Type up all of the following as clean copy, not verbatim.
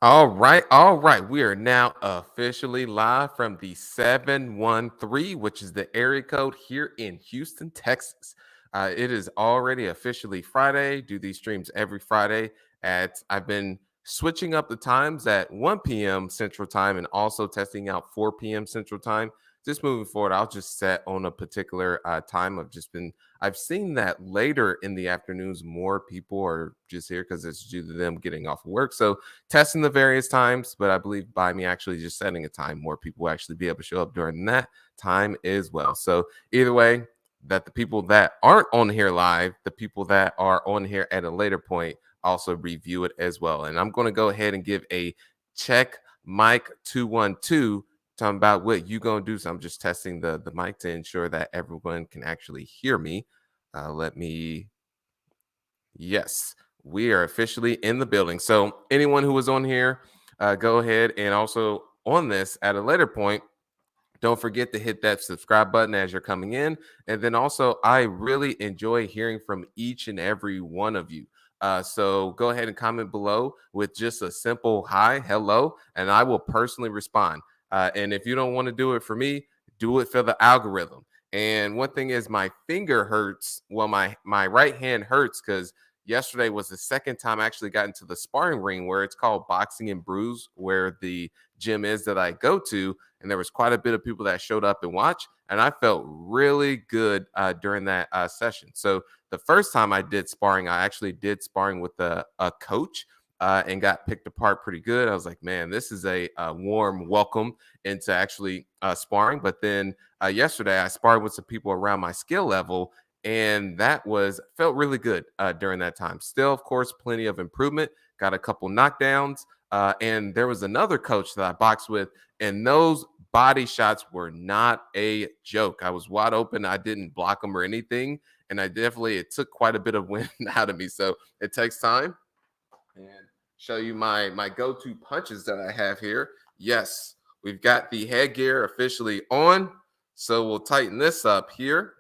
All right. We are now officially live from the 713, which is the area code here in Houston, Texas. It is already officially Friday. Do these streams every Friday I've been switching up the times at 1 p.m. Central Time and also testing out 4 p.m. Central Time. Just moving forward, I'll just set on a particular time. I've seen that later in the afternoons, more people are just here because it's due to them getting off of work. So testing the various times, but I believe by me actually just setting a time, more people will actually be able to show up during that time as well. So either way, that the people that aren't on here live, the people that are on here at a later point also review it as well. And I'm going to go ahead and give a check mic 212 talking about what you going to do. So I'm just testing the mic to ensure that everyone can actually hear me. Let me Yes, we are officially in the building. So, anyone who was on here, go ahead and also on this at a later point, don't forget to hit that subscribe button as you're coming in. And then also, I really enjoy hearing from each and every one of you. So go ahead and comment below with just a simple hi, hello, and I will personally respond. And if you don't want to do it for me, do it for the algorithm. And one thing is, my finger hurts. Well, my right hand hurts because yesterday was the second time I actually got into the sparring ring where it's called Boxing and Brews, where the gym is that I go to, and there was quite a bit of people that showed up and watched, and I felt really good during that session. So the first time I did sparring, I actually did sparring with a coach and got picked apart pretty good. I was like, man, this is a warm welcome into actually sparring. But then yesterday I sparred with some people around my skill level, and that was felt really good during that time. Still, of course, plenty of improvement. Got a couple knockdowns. And there was another coach that I boxed with, and those body shots were not a joke. I was wide open. I didn't block them or anything. And it took quite a bit of wind out of me. So it takes time. And show you my go-to punches that I have here. Yes, we've got the headgear officially on. So we'll tighten this up here.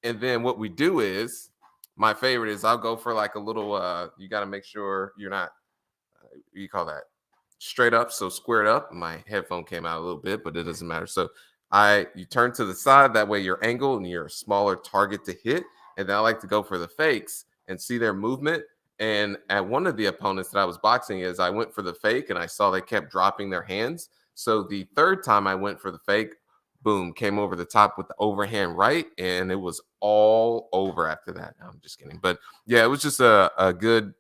And then what we do is, my favorite is I'll go for like a little, you got to make sure you're not, you call that straight up, so squared up. My headphone came out a little bit, but it doesn't matter. So you turn to the side, that way you're angled and you're a smaller target to hit. And then I like to go for the fakes and see their movement. And at one of the opponents that I was boxing is I went for the fake and I saw they kept dropping their hands. So the third time I went for the fake, boom, came over the top with the overhand right, and it was all over after that. No, I'm just kidding. But yeah, it was just a good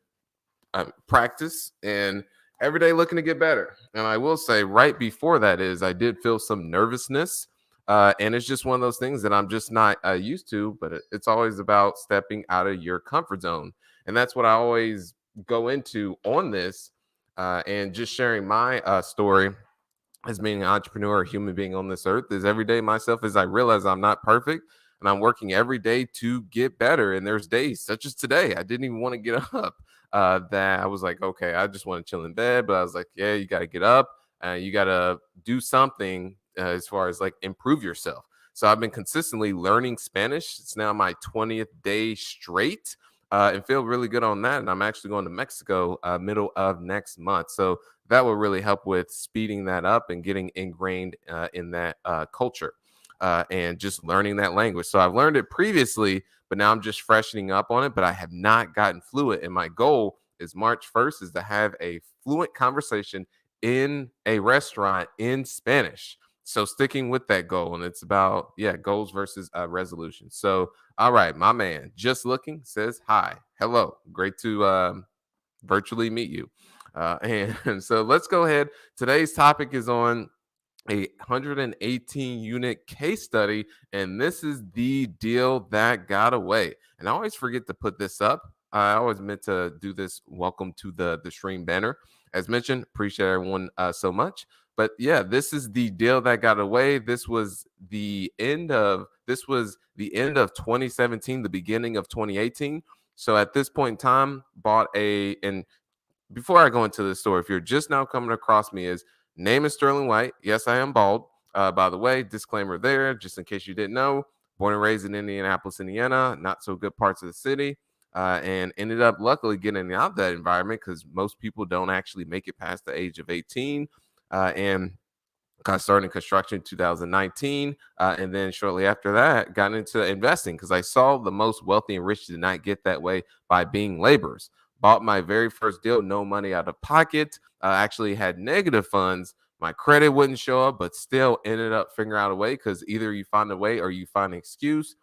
practice, and every day looking to get better. And I will say, right before that is I did feel some nervousness, and it's just one of those things that I'm just not used to. But it's always about stepping out of your comfort zone, and that's what I always go into on this, and just sharing my story as being an entrepreneur or human being on this earth is every day myself as I realize I'm not perfect and I'm working every day to get better. And there's days such as today, I didn't even want to get up. That I was like, okay, I just want to chill in bed. But I was like, yeah, you got to get up. You got to do something as far as like improve yourself. So I've been consistently learning Spanish. It's now my 20th day straight. And feel really good on that. And I'm actually going to Mexico middle of next month. So that will really help with speeding that up and getting ingrained in that culture and just learning that language. So I've learned it previously, but now I'm just freshening up on it, but I have not gotten fluent. And my goal is March 1st is to have a fluent conversation in a restaurant in Spanish. So sticking with that goal, and it's about, goals versus resolutions. So, all right, my man, just looking says hi. Hello. Great to virtually meet you. And so let's go ahead. Today's topic is on a 118 unit case study, and this is the deal that got away. And I always forget to put this up. I always meant to do this. Welcome to the stream banner. As mentioned, appreciate everyone so much. But yeah, this is the deal that got away. This was the end of 2017, the beginning of 2018. So at this point in time, and before I go into the story, if you're just now coming across me, name is Sterling White. Yes, I am bald. By the way, disclaimer there, just in case you didn't know. Born and raised in Indianapolis, Indiana, not so good parts of the city. and ended up luckily getting out of that environment because most people don't actually make it past the age of 18. And I started in construction in 2019, and then shortly after that, got into investing because I saw the most wealthy and rich did not get that way by being laborers. Bought my very first deal, no money out of pocket. Actually had negative funds. My credit wouldn't show up, but still ended up figuring out a way because either you find a way or you find an excuse.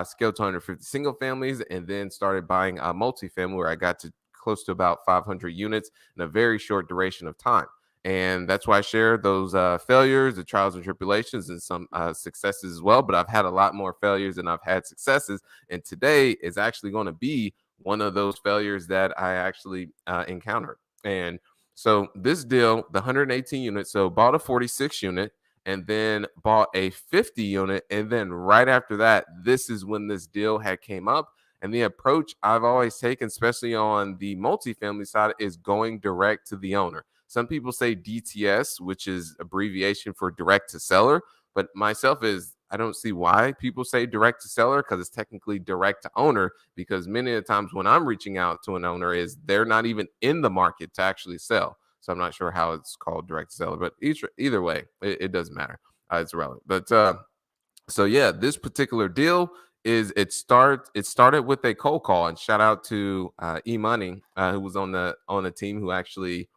Scaled to 150 single families, and then started buying a multifamily where I got to close to about 500 units in a very short duration of time. And that's why I share those failures, the trials and tribulations, and some successes as well. But I've had a lot more failures than I've had successes. And today is actually going to be one of those failures that I actually encountered. And so this deal, the 118 units, so bought a 46 unit and then bought a 50 unit. And then right after that, this is when this deal had came up. And the approach I've always taken, especially on the multifamily side, is going direct to the owner. Some people say DTS, which is abbreviation for direct to seller, but myself is I don't see why people say direct to seller because it's technically direct to owner. Because many of the times when I'm reaching out to an owner, is they're not even in the market to actually sell. So I'm not sure how it's called direct to seller, but either way, it doesn't matter. It's irrelevant. But so yeah, this particular deal is it started with a cold call, and shout out to E Money who was on the team who actually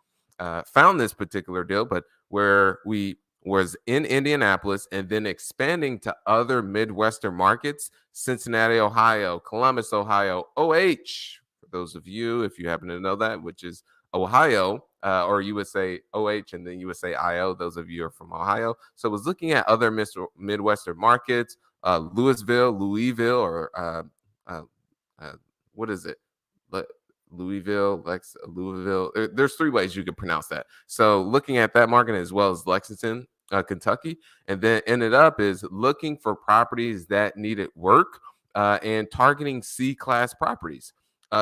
found this particular deal, but where we was in Indianapolis and then expanding to other Midwestern markets, Cincinnati, Ohio, Columbus, Ohio, OH, for those of you, if you happen to know that, which is Ohio, or you would say OH and then you would say IO, those of you are from Ohio. So I was looking at other Midwestern markets, Louisville, or uh, uh, what is it? Louisville. There's three ways you could pronounce that. So looking at that market as well as Lexington, Kentucky, and then ended up is looking for properties that needed work and targeting C class properties.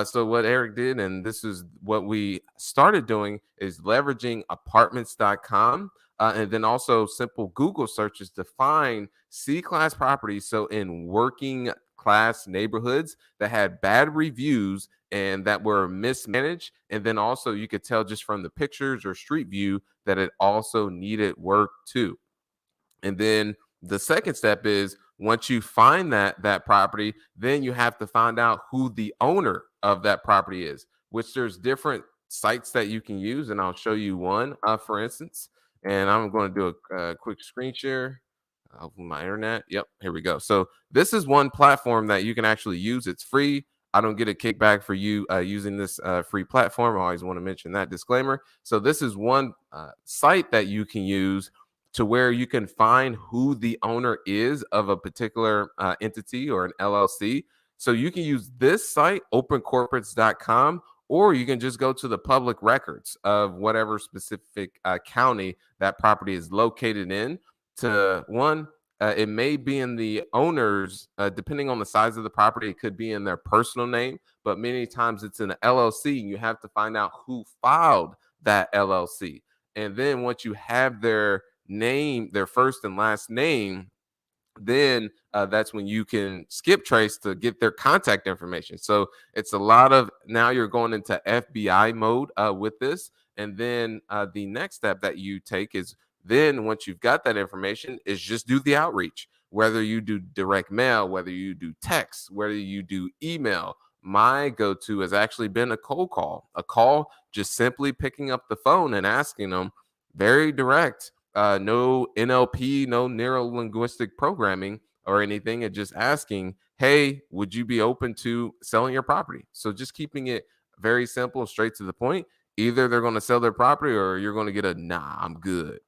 So what Eric did, and this is what we started doing, is leveraging apartments.com and then also simple Google searches to find C class properties. So in working class neighborhoods that had bad reviews and that were mismanaged. And then also you could tell just from the pictures or street view that it also needed work too. And then the second step is once you find that property, then you have to find out who the owner of that property is, which there's different sites that you can use. And I'll show you one, for instance. And I'm going to do a quick screen share of my internet. Yep, here we go. So this is one platform that you can actually use. It's free. I don't get a kickback for you using this free platform. I always want to mention that disclaimer. So this is one site that you can use to where you can find who the owner is of a particular entity or an LLC. So you can use this site, opencorporates.com, or you can just go to the public records of whatever specific county that property is located in. To one, it may be in the owner's, depending on the size of the property, it could be in their personal name, but many times it's in an LLC, and you have to find out who filed that LLC. And then once you have their name, their first and last name, then that's when you can skip trace to get their contact information. So it's a lot of now you're going into FBI mode with this. And then the next step that you take is then once you've got that information is just do the outreach, whether you do direct mail, whether you do text, whether you do email. My go-to has actually been a cold call, a call just simply picking up the phone and asking them very direct, no NLP, no neuro linguistic programming or anything, and just asking, hey, would you be open to selling your property? So just keeping it very simple, straight to the point. Either they're going to sell their property or you're going to get a nah, I'm good.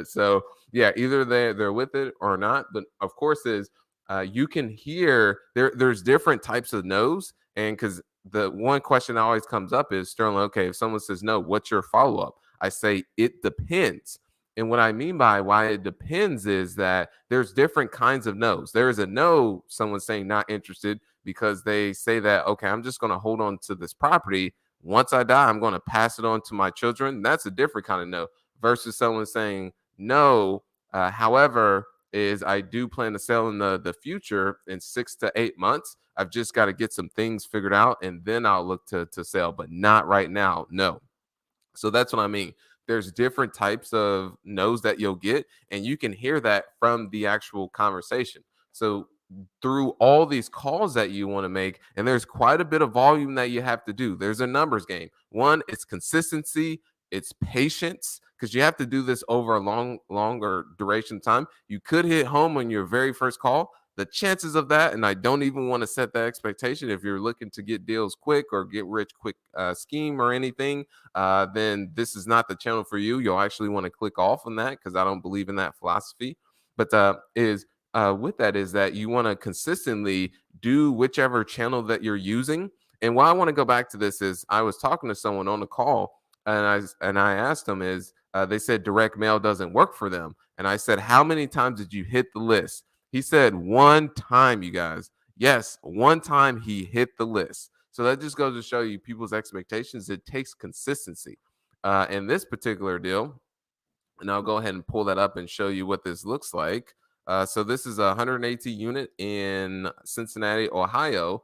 So yeah, either they're with it or not. But of course, is you can hear there's different types of no's, and because the one question that always comes up is Sterling, okay, if someone says no, what's your follow up? I say it depends. And what I mean by why it depends is that there's different kinds of no's. There is a no, someone saying not interested because they say that, okay, I'm just going to hold on to this property. Once I die, I'm going to pass it on to my children. That's a different kind of no versus someone saying no. However, is I do plan to sell in the future in 6 to 8 months. I've just got to get some things figured out, and then I'll look to sell, but not right now. No. So that's what I mean. There's different types of no's that you'll get, and you can hear that from the actual conversation. So through all these calls that you want to make, and there's quite a bit of volume that you have to do. There's a numbers game. One, it's consistency, it's patience, because you have to do this over a longer duration of time. You could hit home on your very first call. The chances of that, and I don't even want to set that expectation if you're looking to get deals quick or get rich quick scheme or anything, then this is not the channel for you. You'll actually want to click off on that because I don't believe in that philosophy. But is with that is that you want to consistently do whichever channel that you're using. And why I want to go back to this is I was talking to someone on the call, and I asked them is they said direct mail doesn't work for them, and I said how many times did you hit the list? He said one time, you guys. Yes, one time he hit the list. So that just goes to show you people's expectations. It takes consistency. In this particular deal, and I'll go ahead and pull that up and show you what this looks like. So this is a 180 unit in Cincinnati, Ohio,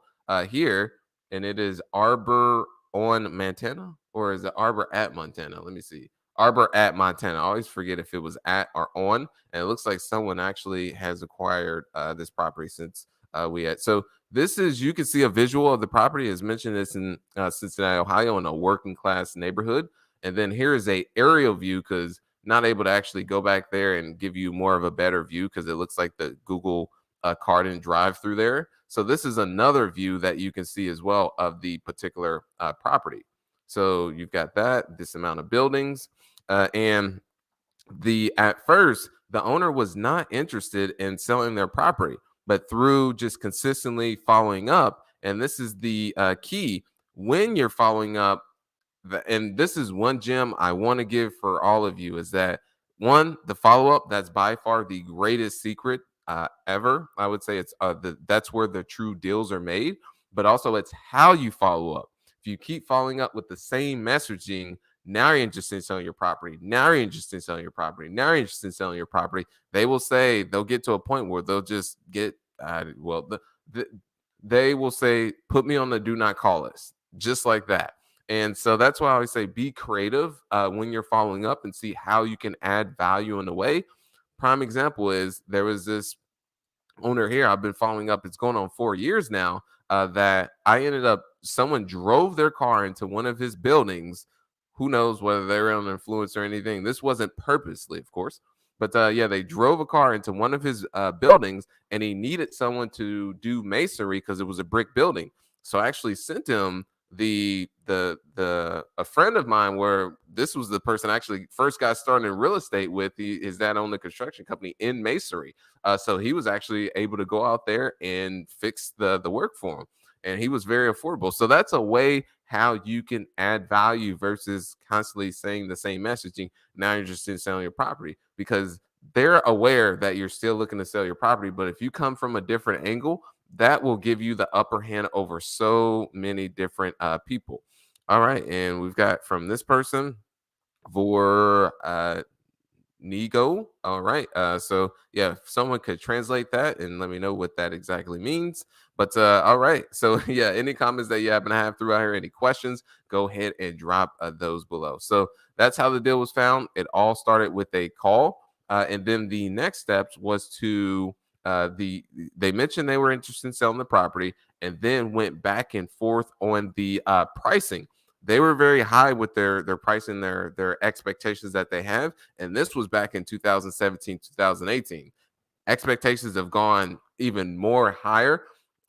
here, and it is Arbor on Montana, or is it Arbor at Montana? Let me see. Arbor at Montana. I always forget if it was at or on, and it looks like someone actually has acquired this property since we had. So this is, you can see a visual of the property. As mentioned, it's in Cincinnati, Ohio, in a working class neighborhood. And then here is a aerial view because not able to actually go back there and give you more of a better view because it looks like the Google card and drive through there. So this is another view that you can see as well of the particular property. So you've got that, this amount of buildings, and the at first the owner was not interested in selling their property, but through just consistently following up, and this is the key when you're following up, and this is one gem I want to give for all of you is that one, the follow up, that's by far the greatest secret ever. I would say it's that's where the true deals are made, but also it's how you follow up. If you keep following up with the same messaging, now you're interested in selling your property. Now you're interested in selling your property. Now you're interested in selling your property. They will say they'll get to a point where they'll just get the they will say, "Put me on the do not call list," just like that. And so that's why I always say be creative when you're following up and see how you can add value in a way. Prime example is there was this owner here I've been following up. It's going on 4 years now. That I ended up, someone drove their car into one of his buildings. Who knows whether they were on influence or anything. This wasn't purposely, of course. But yeah, they drove a car into one of his buildings, and he needed someone to do masonry because it was a brick building. So I actually sent him the a friend of mine where this was the person I actually first got started in real estate with. His dad owned a construction company in masonry, so he was actually able to go out there and fix the work for him, and he was very affordable. So that's a way how you can add value versus constantly saying the same messaging. Now you're just in selling your property because they're aware that you're still looking to sell your property, but if you come from a different angle, that will give you the upper hand over so many different people. All right, and we've got from this person for Nego. All right. So yeah, if someone could translate that and let me know what that exactly means. But all right. So yeah, any comments that you happen to have throughout here, any questions, go ahead and drop those below. So that's how the deal was found. It all started with a call, and then the next steps was to they mentioned they were interested in selling the property, and then went back and forth on the pricing. They were very high with their pricing, their expectations that they have, and this was back in 2017, 2018. Expectations have gone even more higher.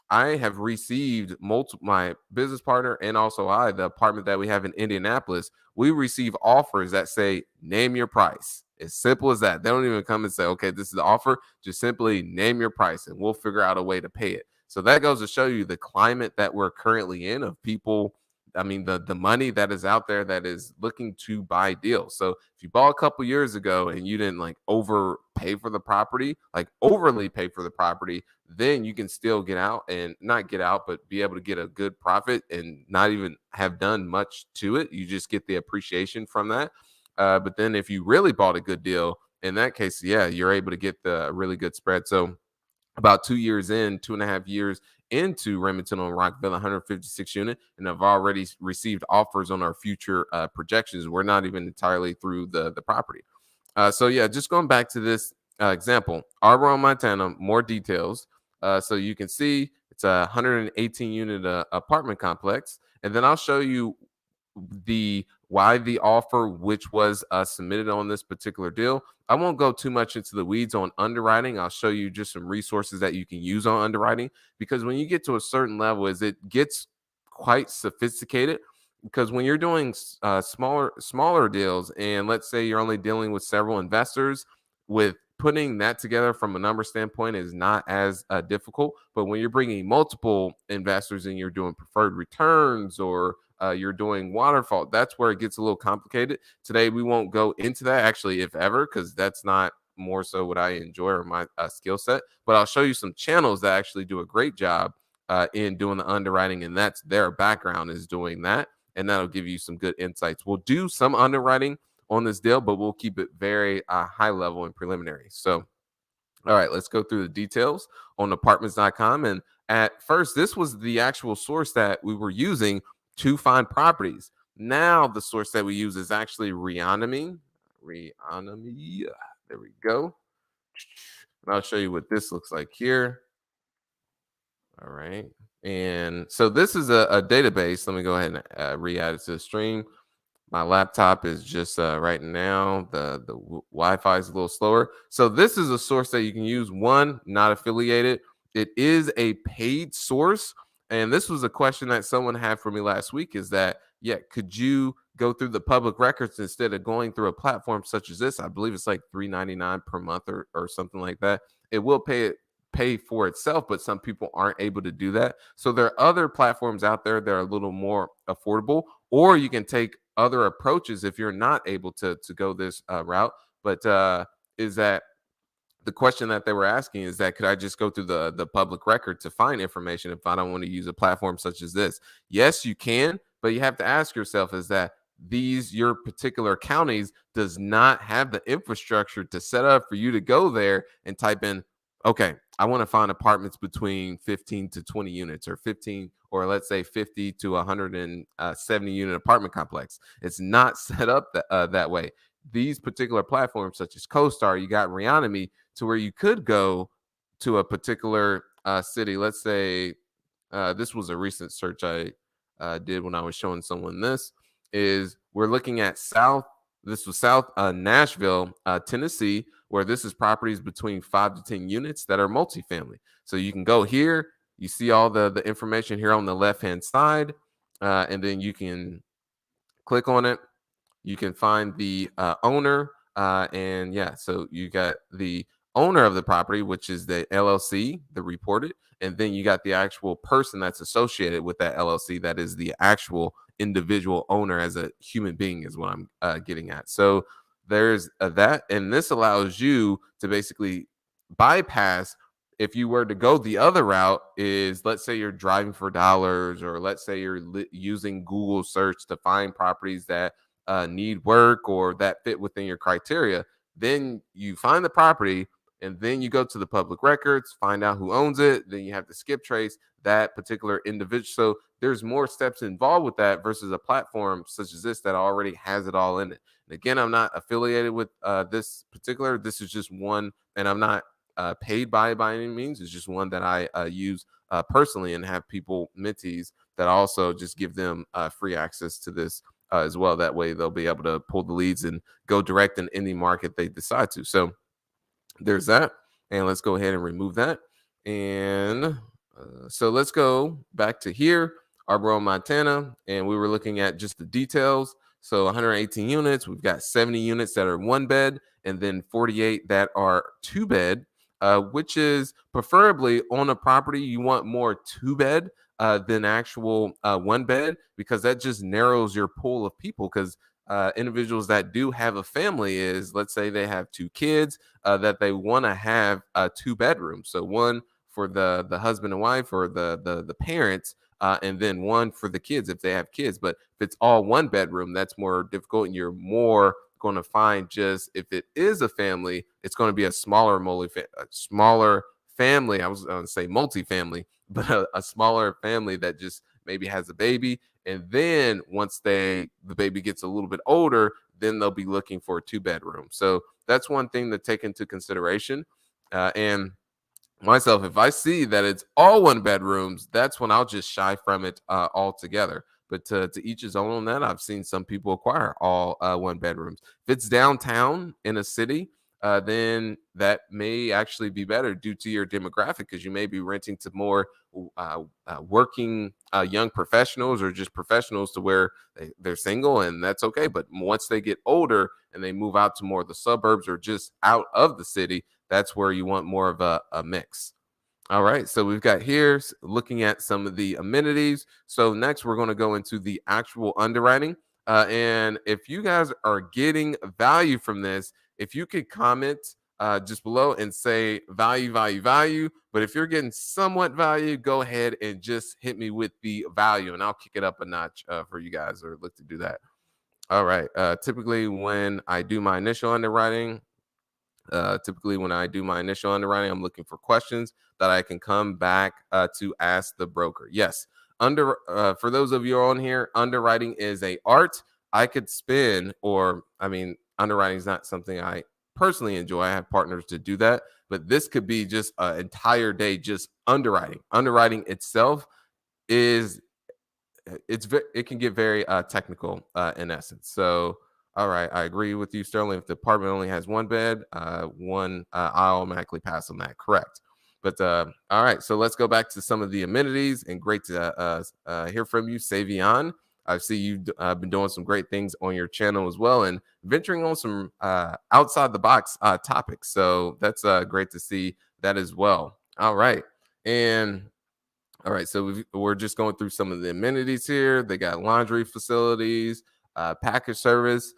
I have received multiple, my business partner and also the apartment that we have in Indianapolis, we receive offers that say, name your price. As simple as that. They don't even come and say, okay, this is the offer. Just simply name your price and we'll figure out a way to pay it. So that goes to show you the climate that we're currently in of people. I mean, the money that is out there that is looking to buy deals. So if you bought a couple years ago and you didn't like overpay for the property, like overly pay for the property, then you can still get out and not get out, but be able to get a good profit and not even have done much to it. You just get the appreciation from that. But then if you really bought a good deal in that case, yeah, you're able to get the really good spread. So about 2 years in, 2.5 years into Remington on Rockville, 156 unit, and I've already received offers on our future projections. We're not even entirely through the property. So yeah, just going back to this example, Arbor, Montana, more details. So you can see it's a 118 unit apartment complex, and then I'll show you the why the offer which was submitted on this particular deal. I won't go too much into the weeds on underwriting. I'll show you just some resources that you can use on underwriting, because when you get to a certain level, as it gets quite sophisticated, because when you're doing smaller deals, and let's say you're only dealing with several investors, with putting that together from a number standpoint is not as difficult. But when you're bringing multiple investors and you're doing preferred returns, or you're doing waterfall, that's where it gets a little complicated. Today we won't go into that, actually, if ever, because that's not more so what I enjoy or my skill set. But I'll show you some channels that actually do a great job in doing the underwriting, and that's their background is doing that, and that'll give you some good insights. We'll do some underwriting on this deal, but we'll keep it very high level and preliminary. So, all right, let's go through the details on apartments.com. And at first, this was the actual source that we were using to find properties. Now, the source that we use is actually Reonomy. Reonomy. There we go. And I'll show you what this looks like here. All right. And so this is a database. Let me go ahead and re-add it to the stream. My laptop is just right now, the Wi-Fi is a little slower. So this is a source that you can use. One, not affiliated. It is a paid source. And this was a question that someone had for me last week, is that, yeah, could you go through the public records instead of going through a platform such as this? I believe it's like $3.99 per month, or something like that. It will pay for itself, but some people aren't able to do that. So there are other platforms out there that are a little more affordable, or you can take other approaches if you're not able to go this route. But is that the question that they were asking, is that could I just go through the public record to find information if I don't want to use a platform such as this? Yes, you can, but you have to ask yourself, is that these your particular counties does not have the infrastructure to set up for you to go there and type in, okay, I want to find apartments between 15 to 20 units, or 15, or let's say 50 to 170 unit apartment complex. It's not set up that way. These particular platforms such as CoStar, you got Reonomy, to where you could go to a particular city. Let's say this was a recent search I did when I was showing someone this. Is we're looking at South. This was South Nashville, Tennessee, where this is properties between 5 to 10 units that are multifamily. So you can go here. You see all the information here on the left hand side, and then you can click on it. You can find the owner, and yeah, so you got the owner of the property, which is the LLC, the reported, and then you got the actual person that's associated with that LLC, that is the actual individual owner as a human being, is what I'm getting at. So there's that, and this allows you to basically bypass, if you were to go the other route, is let's say you're driving for dollars, or let's say you're using Google search to find properties that need work or that fit within your criteria. Then you find the property, and then you go to the public records, find out who owns it. Then you have to skip trace that particular individual. So there's more steps involved with that versus a platform such as this that already has it all in it. And again, I'm not affiliated with this particular. This is just one, and I'm not paid by any means. It's just one that I use personally, and have people, mentees, that also just give them free access to this as well. That way they'll be able to pull the leads and go direct in any market they decide to. So there's that. And let's go ahead and remove that. And so let's go back to here, Arboro, Montana. And we were looking at just the details. So 118 units, we've got 70 units that are one bed, and then 48 that are two bed, which is preferably on a property. You want more two bed than actual one bed, because that just narrows your pool of people. Because individuals that do have a family, is let's say they have two kids, that they want to have two bedrooms. So one for the husband and wife, or the parents, and then one for the kids if they have kids. But if it's all one bedroom, that's more difficult, and you're more going to find, just if it is a family, it's going to be a smaller a smaller family. I was going to say multifamily, but a smaller family that just maybe has a baby. And then once the baby gets a little bit older, then they'll be looking for a 2 bedroom. So that's one thing to take into consideration. And myself, if I see that it's all 1 bedrooms, that's when I'll just shy from it altogether. But to each his own on that. I've seen some people acquire all 1 bedrooms. If it's downtown in a city, then that may actually be better due to your demographic, because you may be renting to more working young professionals, or just professionals to where they're single, and that's okay. But once they get older and they move out to more of the suburbs or just out of the city, that's where you want more of a mix. All right, so we've got here looking at some of the amenities. So next, we're going to go into the actual underwriting. And if you guys are getting value from this, if you could comment just below and say value, value, value. But if you're getting somewhat value, go ahead and just hit me with the value, and I'll kick it up a notch for you guys, or look to do that. All right. Typically, when I do my initial underwriting, I'm looking for questions that I can come back to ask the broker. Yes, for those of you on here, underwriting is a art. I could spin, or I mean, underwriting is not something I personally enjoy. I have partners to do that, but this could be just an entire day just underwriting. Underwriting itself is it can get very technical in essence. So, all right, I agree with you, Sterling. If the apartment only has 1 bed, I automatically pass on that. Correct. But all right, so let's go back to some of the amenities. And great to hear from you, Savion. I see you've been doing some great things on your channel as well, and venturing on some outside the box topics. So that's great to see that as well. All right, and all right, so we're just going through some of the amenities here. They got laundry facilities, package service.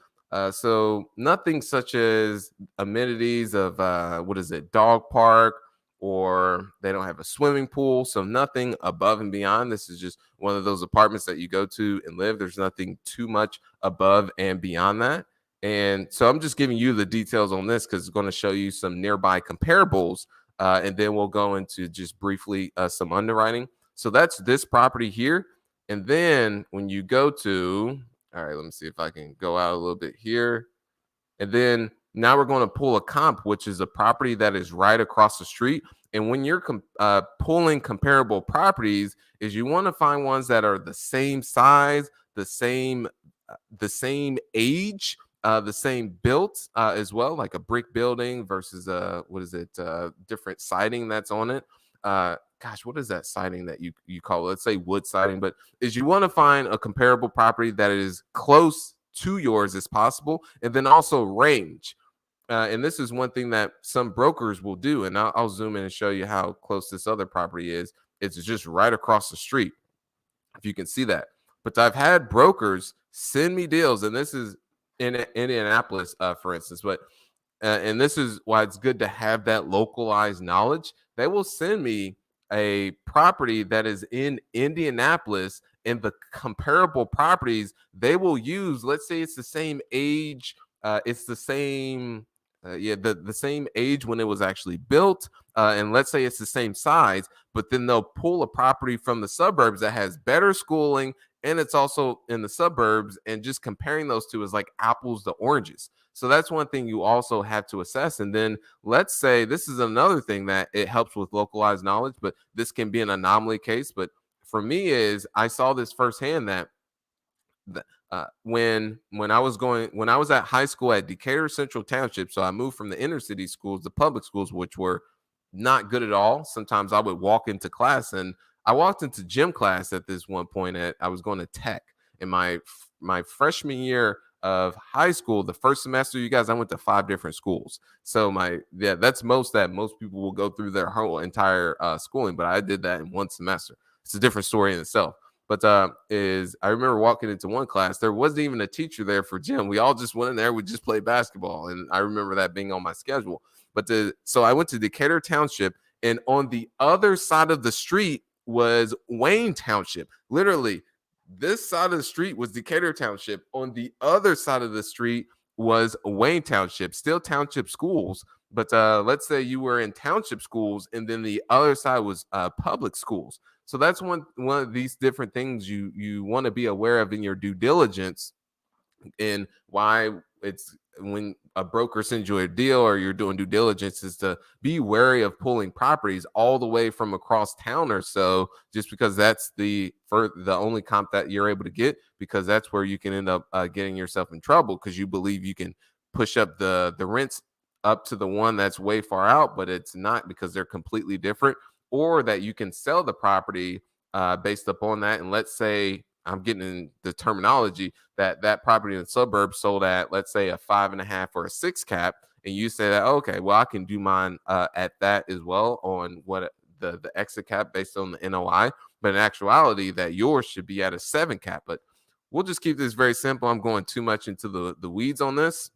So nothing such as amenities of what is it, dog park, or they don't have a swimming pool. So nothing above and beyond. This is just one of those apartments that you go to and live. There's nothing too much above and beyond that. And so I'm just giving you the details on this because it's going to show you some nearby comparables. And then we'll go into just briefly some underwriting. So that's this property here. And then when you go to, all right, let me see if I can go out a little bit here. And then now we're going to pull a comp, which is a property that is right across the street. And when you're pulling comparable properties, is you want to find ones that are the same size, the same age, the same built as well, like a brick building versus different siding that's on it. Gosh, what is that siding that you call it? Let's say wood siding, but is you want to find a comparable property that is close to yours as possible, and then also range. And this is one thing that some brokers will do, and I'll zoom in and show you how close this other property is. It's just right across the street, if you can see that. But I've had brokers send me deals, and this is in Indianapolis, for instance. But and this is why it's good to have that localized knowledge. They will send me a property that is in Indianapolis, and the comparable properties they will use. Let's say it's the same age, it's the same, the same age when it was actually built, and let's say it's the same size. But then they'll pull a property from the suburbs that has better schooling, and it's also in the suburbs, and just comparing those two is like apples to oranges. So that's one thing you also have to assess. And then let's say this is another thing that it helps with localized knowledge, but this can be an anomaly case. But for me, is I saw this firsthand that when I was at high school at Decatur Central Township. So I moved from the inner city schools to public schools, which were not good at all. Sometimes I would walk into class, and I walked into gym class at this one point. I was going to tech in my freshman year of high school. The first semester, you guys, I went to 5 different schools. So that's most people will go through their whole entire schooling, but I did that in one semester. It's a different story in itself. But I remember walking into one class, there wasn't even a teacher there for gym. We all just went in there, we just played basketball, and I remember that being on my schedule. But so I went to Decatur Township, and on the other side of the street was Wayne Township. Literally, this side of the street was Decatur Township. On the other side of the street was Wayne Township, still township schools. But let's say you were in township schools, and then the other side was public schools. So that's one of these different things you want to be aware of in your due diligence, and why it's when a broker sends you a deal or you're doing due diligence is to be wary of pulling properties all the way from across town or so, just because that's the only comp that you're able to get, because that's where you can end up getting yourself in trouble, because you believe you can push up the rents up to the one that's way far out, but it's not, because they're completely different. Or that you can sell the property based upon that. And let's say, I'm getting in the terminology, that property in the suburbs sold at, let's say, a 5.5 or a 6 cap, and you say that, okay, well, I can do mine at that as well, on what the exit cap based on the NOI. But in actuality, that yours should be at a 7 cap. But we'll just keep this very simple. I'm going too much into the weeds on this.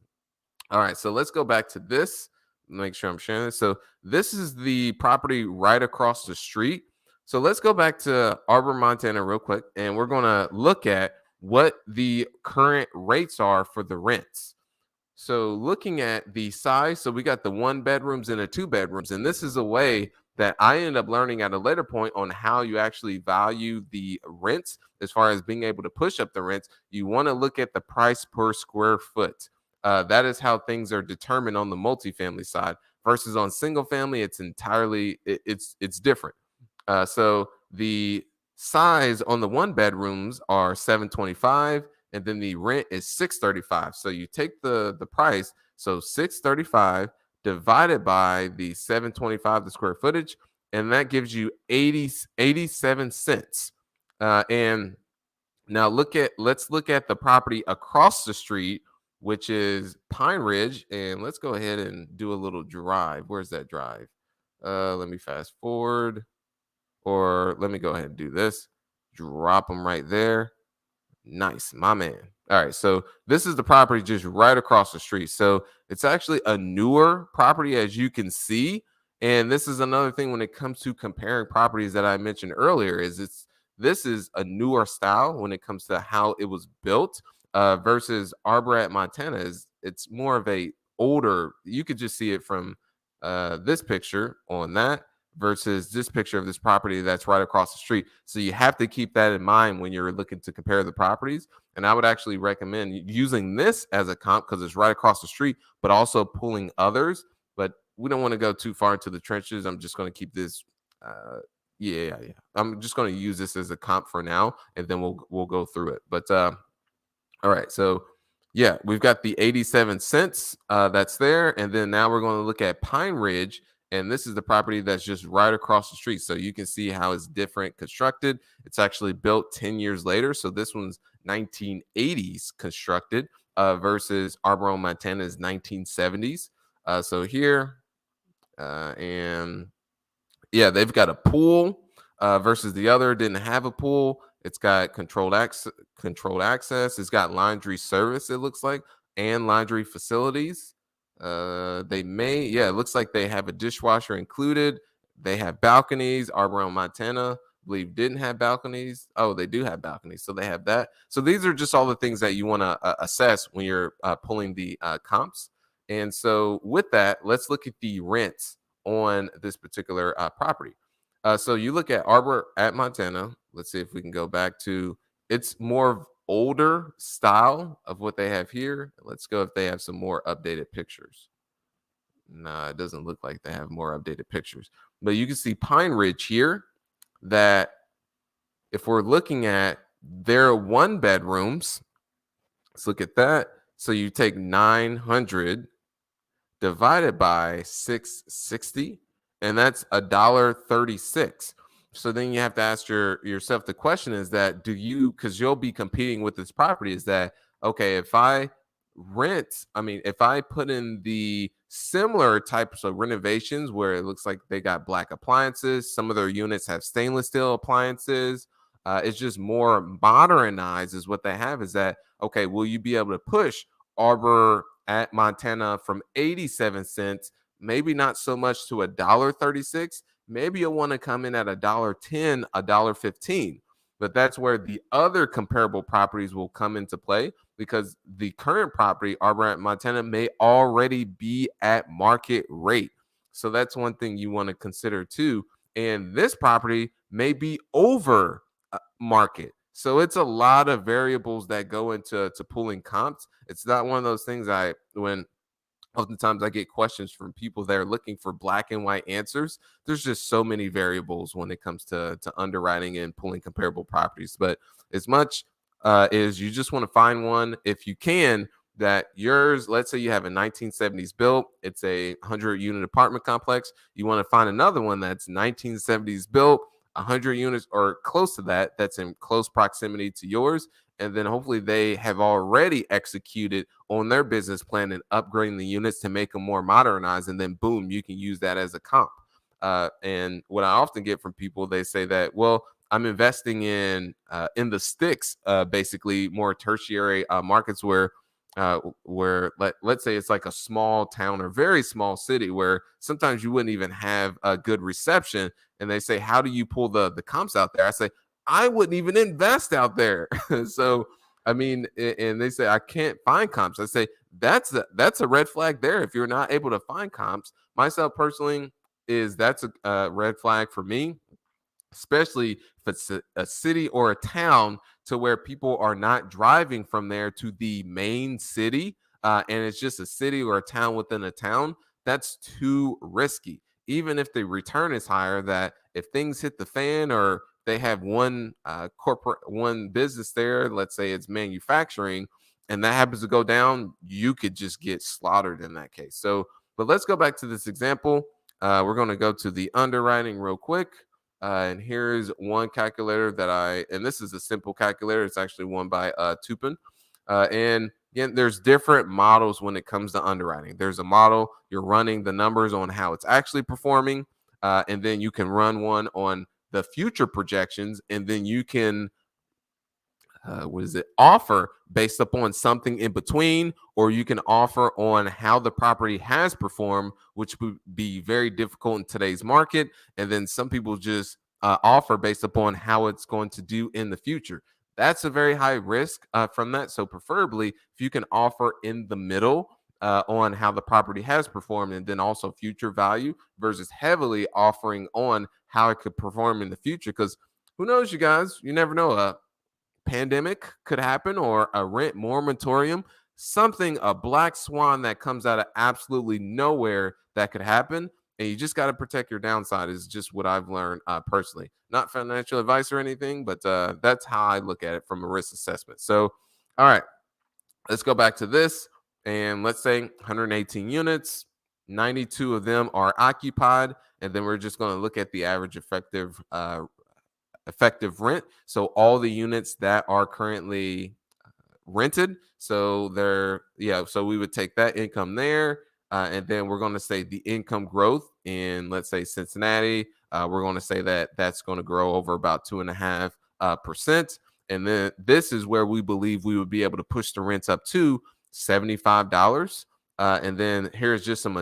All right, so let's go back to this. Make sure I'm sharing this. So this is the property right across the street. So let's go back to Arbor, Montana, real quick, and we're going to look at what the current rates are for the rents. So looking at the size, so we got the 1 bedrooms and the 2 bedrooms, and this is a way that I ended up learning at a later point on how you actually value the rents. As far as being able to push up the rents, you want to look at the price per square foot. That is how things are determined on the multifamily side, versus on single family. It's entirely it's different. So the size on the 1 bedrooms are 725, and then the rent is 635. So you take the price, so 635 divided by the 725, the square footage, and that gives you 87 cents. And now let's look at the property across the street, which is Pine Ridge, and let's go ahead and do a little drive. Where's that drive? Let me fast forward, or let me go ahead and do this. Drop them right there. Nice, my man. All right, so this is the property just right across the street. So it's actually a newer property, as you can see. And this is another thing when it comes to comparing properties that I mentioned earlier, is this is a newer style when it comes to how it was built, versus Arbor at Montana is it's more of a older. You could just see it from this picture on that versus this picture of this property that's right across the street. So you have to keep that in mind when you're looking to compare the properties. And I would actually recommend using this as a comp, because it's right across the street, but also pulling others. But we don't want to go too far into the trenches. I'm just going to keep this. Yeah. I'm just going to use this as a comp for now, and then we'll go through it. But all right, so yeah, we've got the 87 cents that's there. And then now we're going to look at Pine Ridge. And this is the property that's just right across the street. So you can see how it's different constructed. It's actually built 10 years later. So this one's 1980s constructed versus Arbor, Montana's 1970s. So here, and yeah, they've got a pool versus the other didn't have a pool. It's got controlled access. It's got laundry service, it looks like, and laundry facilities. It looks like they have a dishwasher included. They have balconies. Arbor, Montana, I believe, didn't have balconies. Oh, they do have balconies, so they have that. So these are just all the things that you want to assess when you're pulling the comps. And so with that, let's look at the rents on this particular property. So you look at Arbor at Montana. Let's see if we can go back to, it's more older style of what they have here. Let's go if they have some more updated pictures. Nah, it doesn't look like they have more updated pictures. But you can see Pine Ridge here, that if we're looking at their 1 bedrooms, let's look at that. So you take 900 divided by 660, and that's $1.36. So then you have to ask yourself the question, is that, because you'll be competing with this property, is that, okay, if I put in the similar types of renovations where it looks like they got black appliances, some of their units have stainless steel appliances, it's just more modernized is what they have, is that, okay, will you be able to push Arbor at Montana from 87 cents, maybe not so much to $1.36. Maybe you'll want to come in at $1.10, $1.15. But that's where the other comparable properties will come into play. because the current property, Arbor, Montana, may already be at market rate. So that's one thing you want to consider too. And this property may be over market. So it's a lot of variables that go into pulling comps. It's not one of those things when oftentimes I get questions from people that are looking for black and white answers. There's just so many variables when it comes to underwriting and pulling comparable properties. But as much as you just want to find one, if you can, that yours, let's say you have a 1970s built, it's a 100 unit apartment complex. You want to find another one that's 1970s built, 100 units or close to that, that's in close proximity to yours. And then hopefully they have already executed on their business plan and upgrading the units to make them more modernized. And then boom, you can use that as a comp. And what I often get from people, they say that, well, I'm investing in the sticks, basically more tertiary markets where let's say it's like a small town or very small city where sometimes you wouldn't even have a good reception. And they say, how do you pull the comps out there? I say, I wouldn't even invest out there. So, I mean, and they say I can't find comps. I say that's a red flag there. If you're not able to find comps, myself personally, that's a red flag for me, especially if it's a city or a town to where people are not driving from there to the main city, and it's just a city or a town within a town. That's too risky. Even if the return is higher, that if things hit the fan or they have one business there, let's say it's manufacturing, and that happens to go down, you could just get slaughtered in that case. So, but let's go back to this example. We're going to go to the underwriting real quick. And here's one calculator and this is a simple calculator. It's actually one by Tupin. And again, there's different models when it comes to underwriting. There's a model, you're running the numbers on how it's actually performing. And then you can run one on the future projections. And then you can offer based upon something in between, or you can offer on how the property has performed, which would be very difficult in today's market. And then some people just offer based upon how it's going to do in the future. That's a very high risk from that. So preferably if you can offer in the middle on how the property has performed, and then also future value versus heavily offering on how it could perform in the future. Because who knows, you guys, you never know. Pandemic could happen, or a rent moratorium, something, a black swan that comes out of absolutely nowhere that could happen. And you just got to protect your downside, is just what I've learned personally. Not financial advice or anything, but that's how I look at it from a risk assessment. So, all right, let's go back to this. And let's say 118 units, 92 of them are occupied. And then we're just going to look at the average effective rent. So all the units that are currently rented. So we would take that income there. And then we're going to say the income growth in, let's say, Cincinnati. We're going to say that that's going to grow over about 2.5%. And then this is where we believe we would be able to push the rents up to $75. And then here's just some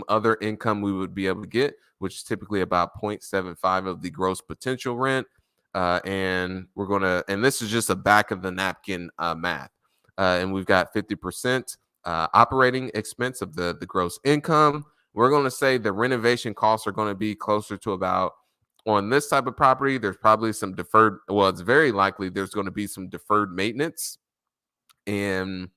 other income we would be able to get, which is typically about 0.75 of the gross potential rent. And this is just a back of the napkin math. And we've got 50% operating expense of the gross income. We're going to say the renovation costs are going to be closer to about, on this type of property, there's probably some deferred, well, it's very likely there's going to be some deferred maintenance. And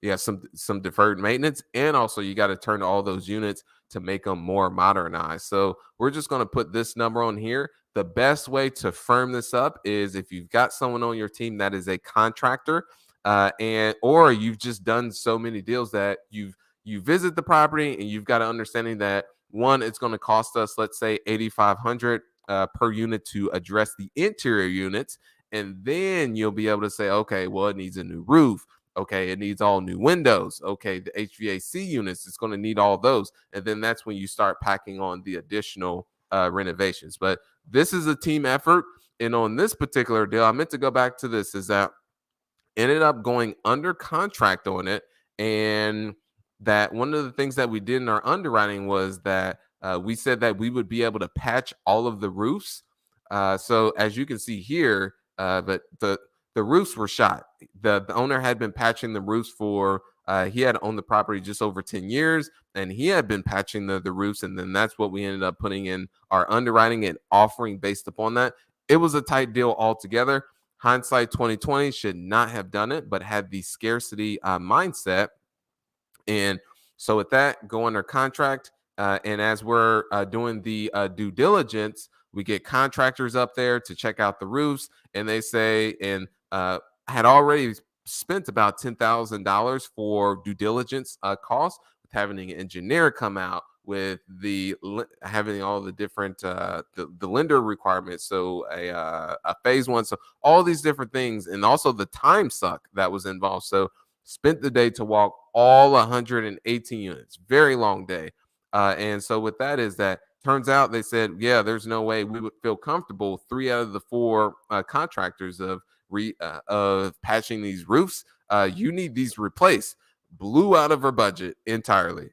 yeah, some deferred maintenance, and also you got to turn all those units to make them more modernized. So we're just going to put this number on here. The best way to firm this up is if you've got someone on your team that is a contractor, or you've just done so many deals that you visit the property and you've got an understanding that, one, it's going to cost us, let's say, $8,500 per unit to address the interior units. And then you'll be able to say, okay, well, it needs a new roof. Okay, it needs all new windows. Okay, the HVAC units, it's going to need all those. And then that's when you start packing on the additional renovations. But this is a team effort. And on this particular deal, I meant to go back to this, is that ended up going under contract on it. And that one of the things that we did in our underwriting was that we said that we would be able to patch all of the roofs. So as you can see here, but the roofs were shot. The owner had been patching the roofs for he had owned the property just over 10 years, and he had been patching the roofs, and then that's what we ended up putting in our underwriting and offering based upon that. It was a tight deal altogether. Hindsight 2020, should not have done it, but had the scarcity mindset. And so with that, go under contract. And as we're doing the due diligence, we get contractors up there to check out the roofs, and they say, and had already spent about $10,000 for due diligence costs, with having an engineer come out, with the having all the different the lender requirements, so a phase one, so all these different things, and also the time suck that was involved. So spent the day to walk all 118 units. Very long day. And so with that is that turns out they said, yeah, there's no way we would feel comfortable. 3 out of the 4 contractors of patching these roofs. You need these replaced. Blew out of her budget entirely.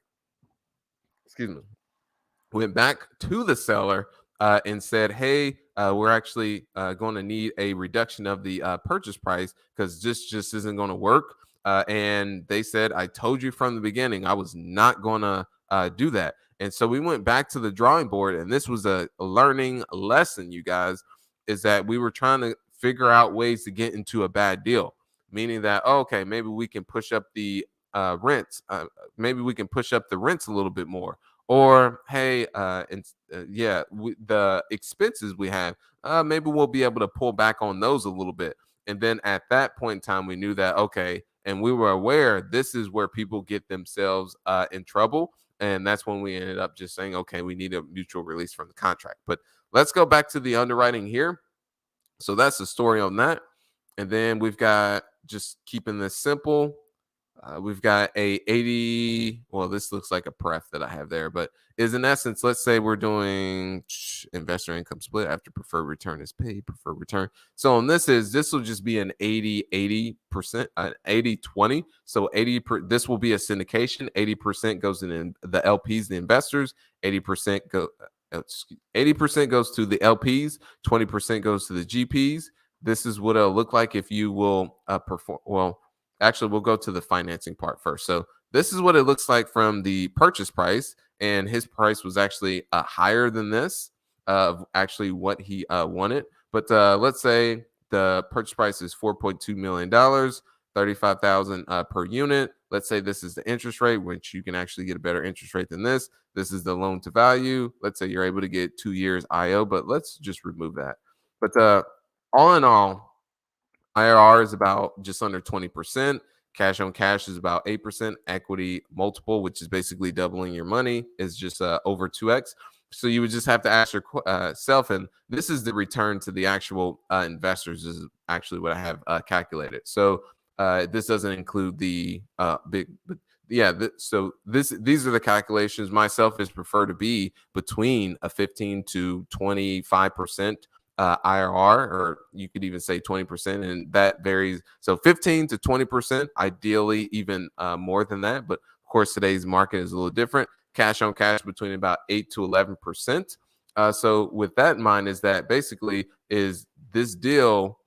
Excuse me. Went back to the seller and said, hey, we're actually going to need a reduction of the purchase price because this just isn't going to work. And they said, I told you from the beginning I was not going to do that. And so we went back to the drawing board, and this was a learning lesson, you guys, is that we were trying to figure out ways to get into a bad deal, meaning that, oh, okay, maybe we can push up the rents. Maybe we can push up the rents a little bit more. Or, hey, the expenses we have, maybe we'll be able to pull back on those a little bit. And then at that point in time, we knew that, okay, and we were aware this is where people get themselves in trouble. And that's when we ended up just saying, okay, we need a mutual release from the contract. But let's go back to the underwriting here. So that's the story on that. And then we've got, just keeping this simple, we've got a 80, well, this looks like a pref that I have there, but is in essence, let's say we're doing investor income split after preferred return is paid, preferred return. So on this will just be an 80%, 80-20. So this will be a syndication. 80% goes in the LPs, the investors, 80% 80% goes to the LPs, 20% goes to the GPs. This is what it'll look like if you will perform. Well, actually, we'll go to the financing part first. So this is what it looks like from the purchase price. And his price was actually higher than this of actually what he wanted. But let's say the purchase price is $4.2 million, $35,000 per unit. Let's say this is the interest rate, which you can actually get a better interest rate than this. This is the loan to value. Let's say you're able to get 2 years IO, but let's just remove that. But all in all, IRR is about just under 20%. Cash on cash is about 8%. Equity multiple, which is basically doubling your money, is just over 2x. So you would just have to ask yourself, and this is the return to the actual investors, is actually what I have calculated. So this doesn't include the big, but yeah. These are the calculations. Myself is prefer to be between a 15 to 25% IRR, or you could even say 20%, and that varies. So 15 to 20%, ideally even more than that. But of course, today's market is a little different. Cash on cash between about 8 to 11%. So with that in mind, is that basically is this deal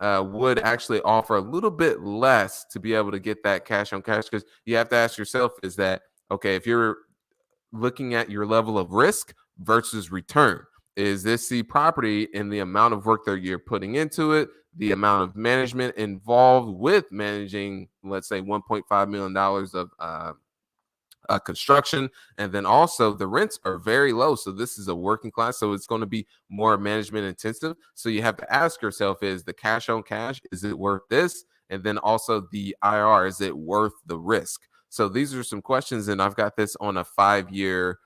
would actually offer a little bit less to be able to get that cash on cash, because you have to ask yourself, is that, okay, if you're looking at your level of risk versus return, is this the property and the amount of work that you're putting into it, the amount of management involved with managing, let's say, $1.5 million of construction, and then also the rents are very low. So this is a working class, so it's going to be more management intensive. So you have to ask yourself, is the cash on cash, is it worth this? And then also the IRR, is it worth the risk? So these are some questions, and I've got this on a 5-year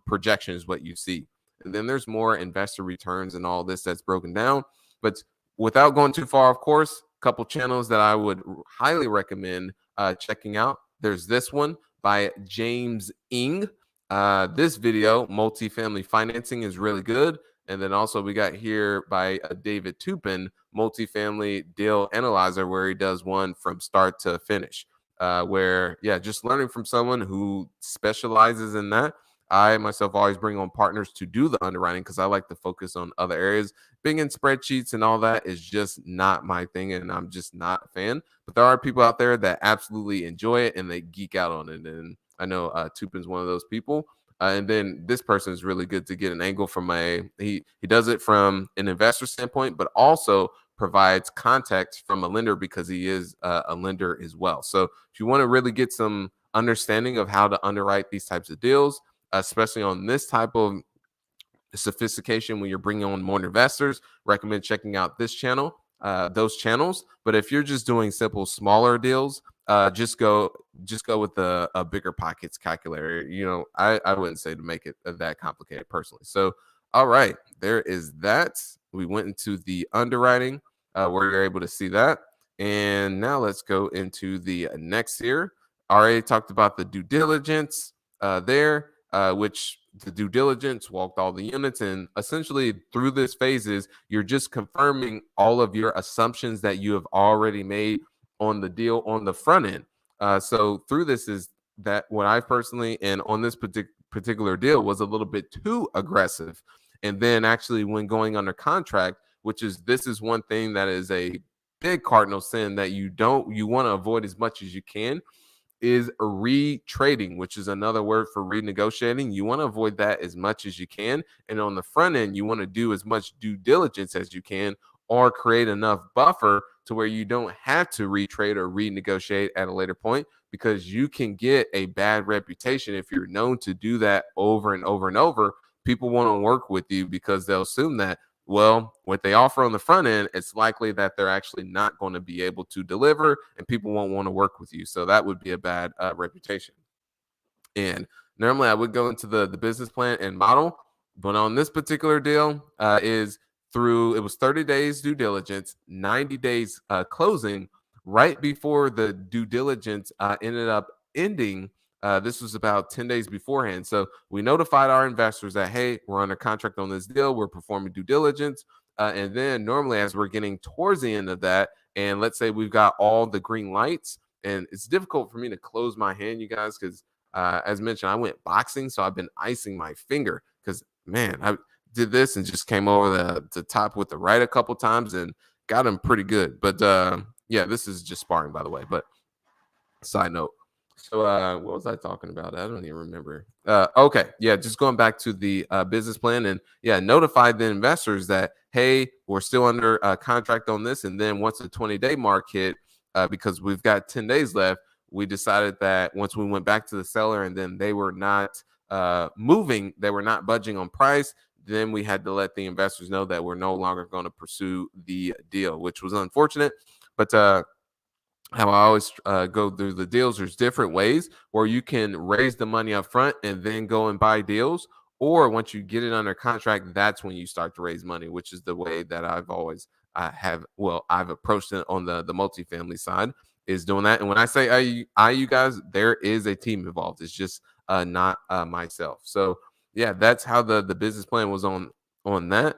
projection is what you see. And then there's more investor returns and all this that's broken down. But without going too far, of course, a couple channels that I would highly recommend checking out. There's this one by James Ng. This video, Multifamily Financing, is really good. And then also we got here by David Tupin, Multifamily Deal Analyzer, where he does one from start to finish. Where, yeah, just learning from someone who specializes in that. I myself always bring on partners to do the underwriting because I like to focus on other areas. Being in spreadsheets and all that is just not my thing, and I'm just not a fan. But there are people out there that absolutely enjoy it and they geek out on it. And I know Tupin's one of those people. And then this person is really good to get an angle from he does it from an investor standpoint, but also provides context from a lender because he is a lender as well. So if you want to really get some understanding of how to underwrite these types of deals, especially on this type of sophistication when you're bringing on more investors, recommend checking out this channel, those channels. But if you're just doing simple smaller deals, just go with a bigger pockets calculator. I wouldn't say to make it that complicated personally. So all right, there is that. We went into the underwriting where you're able to see that. And now let's go into the next here. Already talked about the due diligence there, which the due diligence walked all the units. And essentially through this phases, you're just confirming all of your assumptions that you have already made on the deal on the front end. So through this is that what I personally and on this particular deal was a little bit too aggressive. And then actually when going under contract, this is one thing that is a big cardinal sin that you want to avoid as much as you can, is retrading, which is another word for renegotiating. You want to avoid that as much as you can. And on the front end, you want to do as much due diligence as you can or create enough buffer to where you don't have to retrade or renegotiate at a later point, because you can get a bad reputation if you're known to do that over and over and over. People want to work with you because they'll assume that, well, what they offer on the front end, it's likely that they're actually not going to be able to deliver and people won't want to work with you. So that would be a bad reputation. And normally I would go into the business plan and model, but on this particular deal it was 30 days due diligence, 90 days closing. Right before the due diligence ended up ending, this was about 10 days beforehand. So we notified our investors that, hey, we're under contract on this deal, we're performing due diligence. And then normally as we're getting towards the end of that, and let's say we've got all the green lights, and it's difficult for me to close my hand, you guys, because as mentioned, I went boxing, so I've been icing my finger because, man, I did this and just came over the top with the right a couple times and got him pretty good. But yeah, this is just sparring, by the way. But side note. So what was I talking about? I don't even remember. Okay, yeah, just going back to the business plan, and yeah, notified the investors that, hey, we're still under contract on this. And then once the 20-day mark hit, because we've got 10 days left, we decided that once we went back to the seller and then they were not moving, they were not budging on price, then we had to let the investors know that we're no longer going to pursue the deal, which was unfortunate. But how I always go through the deals, there's different ways where you can raise the money up front and then go and buy deals. Or once you get it under contract, that's when you start to raise money, which is the way that I've always I've approached it on the multifamily side, is doing that. And when I say you guys, there is a team involved. It's just not myself. So yeah, that's how the business plan was on that.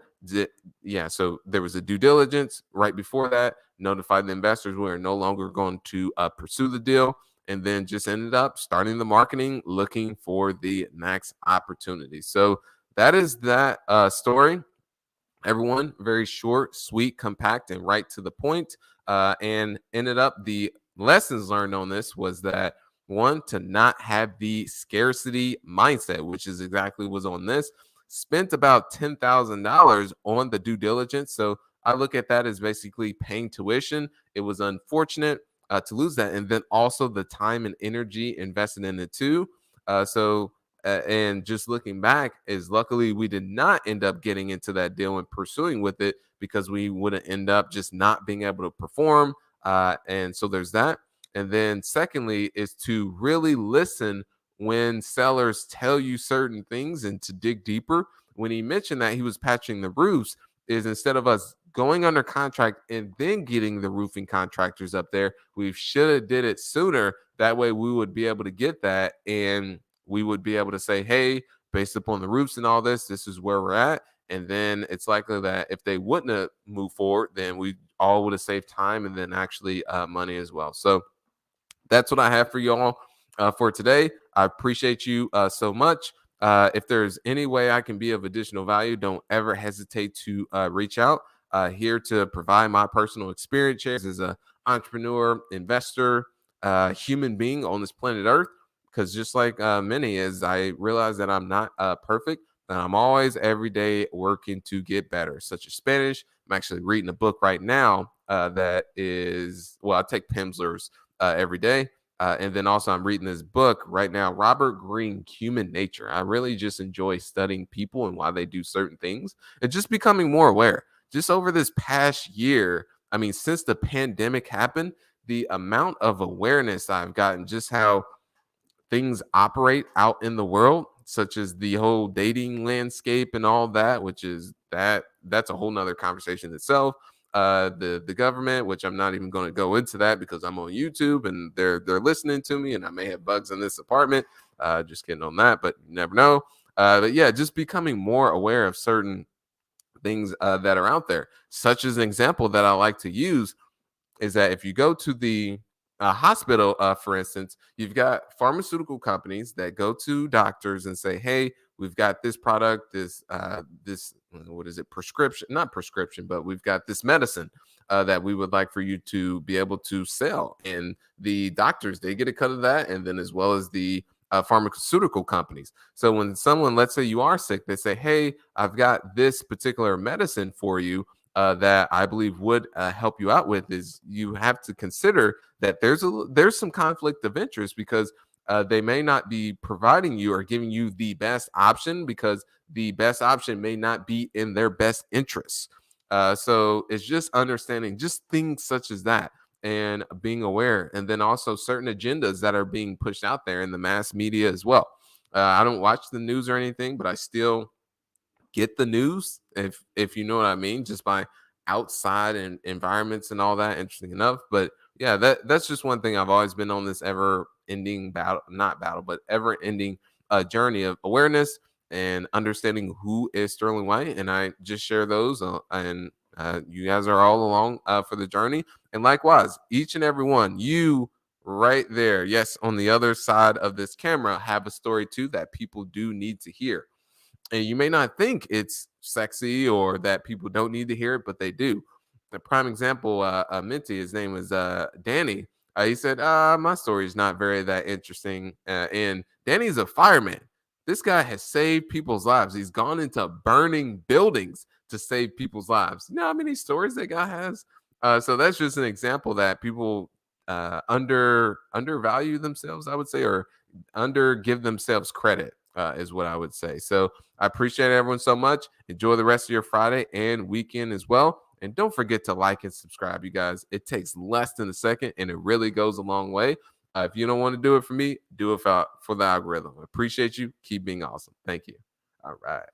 Yeah, so there was a due diligence right before that, notified the investors we are no longer going to pursue the deal, and then just ended up starting the marketing, looking for the next opportunity. So that is that story. Everyone, very short, sweet, compact, and right to the point. And ended up the lessons learned on this was that, one, to not have the scarcity mindset, which is exactly was on this. Spent about $10,000 on the due diligence. So I look at that as basically paying tuition. It was unfortunate to lose that. And then also the time and energy invested in it too. And just looking back, is luckily we did not end up getting into that deal and pursuing with it, because we wouldn't end up just not being able to perform. And so there's that. And then secondly is to really listen when sellers tell you certain things and to dig deeper. When he mentioned that he was patching the roofs, is instead of us going under contract and then getting the roofing contractors up there, we should have did it sooner. That way we would be able to get that, and we would be able to say, hey, based upon the roofs and all this is where we're at. And then it's likely that if they wouldn't have moved forward, then we all would have saved time and then actually money as well. So that's what I have for y'all for today. I appreciate you so much. If there's any way I can be of additional value, don't ever hesitate to reach out. Here to provide my personal experience shares as a entrepreneur, investor, human being on this planet Earth. Because just like many, is I realize that I'm not perfect, and I'm always every day working to get better. Such as Spanish. I'm actually reading a book right now that is well, I take Pimsleur's every day. And then also, I'm reading this book right now, Robert Greene, Human Nature. I really just enjoy studying people and why they do certain things and just becoming more aware. Just over this past year, I mean, since the pandemic happened, the amount of awareness I've gotten, just how things operate out in the world, such as the whole dating landscape and all that, which is that's a whole nother conversation itself. The government, which I'm not even going to go into that because I'm on YouTube and they're listening to me, and I may have bugs in this apartment. Just kidding on that, but you never know. But yeah, just becoming more aware of certain things that are out there, such as an example that I like to use is that if you go to the hospital, for instance, you've got pharmaceutical companies that go to doctors and say, "Hey, we've got this product, this what is it, prescription? Not prescription, but we've got this medicine that we would like for you to be able to sell." And the doctors they get a cut of that, and then as well as the pharmaceutical companies. So when someone, let's say you are sick, they say, "Hey, I've got this particular medicine for you." That I believe would help you out with is you have to consider that there's some conflict of interest because they may not be providing you or giving you the best option because the best option may not be in their best interests. So it's just understanding just things such as that and being aware, and then also certain agendas that are being pushed out there in the mass media as well. I don't watch the news or anything, but I still get the news if you know what I mean, just by outside and environments and all that. Interesting enough, but yeah, that's just one thing I've always been on this ever ending battle, not battle, but ever ending journey of awareness and understanding who is Sterling White, and I just share those, and you guys are all along for the journey, and likewise, each and every one you right there, yes, on the other side of this camera, have a story too that people do need to hear, and you may not think it's sexy or that people don't need to hear it, but they do. The prime example, Minty, his name was Danny. He said, "My story is not very that interesting." And Danny's a fireman. This guy has saved people's lives. He's gone into burning buildings to save people's lives. You know how many stories that guy has? So that's just an example that people undervalue themselves, I would say, or under give themselves credit, is what I would say. So I appreciate everyone so much. Enjoy the rest of your Friday and weekend as well. And don't forget to like and subscribe, you guys. It takes less than a second and it really goes a long way. If you don't want to do it for me, do it for the algorithm. I appreciate you. Keep being awesome. Thank you. All right.